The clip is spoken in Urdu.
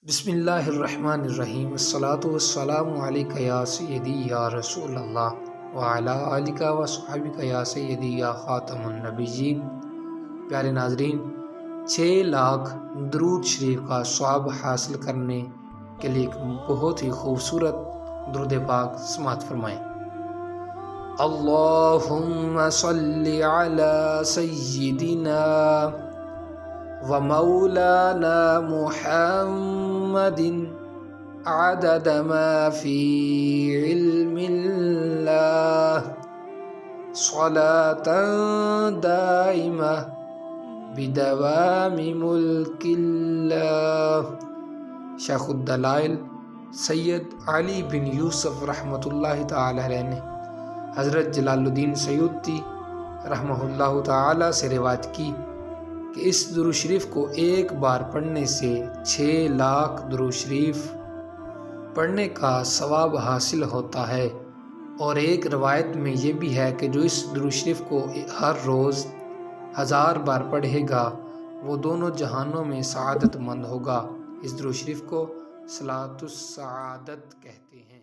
بسم اللہ الرحمن الرحیم، الصلاۃ والسلام علیک یا سیدی یا رسول اللہ وعلی آلک و صحابک یا سیدی یا خاتم النبیین۔ پیارے ناظرین، 6 لاکھ درود شریف کا ثواب حاصل کرنے کے لیے ایک بہت ہی خوبصورت درود پاک سماعت فرمائیں۔ اللہم صلی علی سیدنا ومولانا محمد عدد ما فی علم اللہ صلاة دائمہ بدوام ملک اللہ۔ شیخ الدلائل سید علی بن یوسف رحمۃ اللہ تعالی علیہ نے حضرت جلال الدین سیوطی رحمہ اللہ تعالی سے روایت کی کہ اس درود شریف کو ایک بار پڑھنے سے 6 لاکھ درود شریف پڑھنے کا ثواب حاصل ہوتا ہے، اور ایک روایت میں یہ بھی ہے کہ جو اس درود شریف کو ہر روز 1000 بار پڑھے گا وہ دونوں جہانوں میں سعادت مند ہوگا۔ اس درود شریف کو صلاۃ السعادت کہتے ہیں۔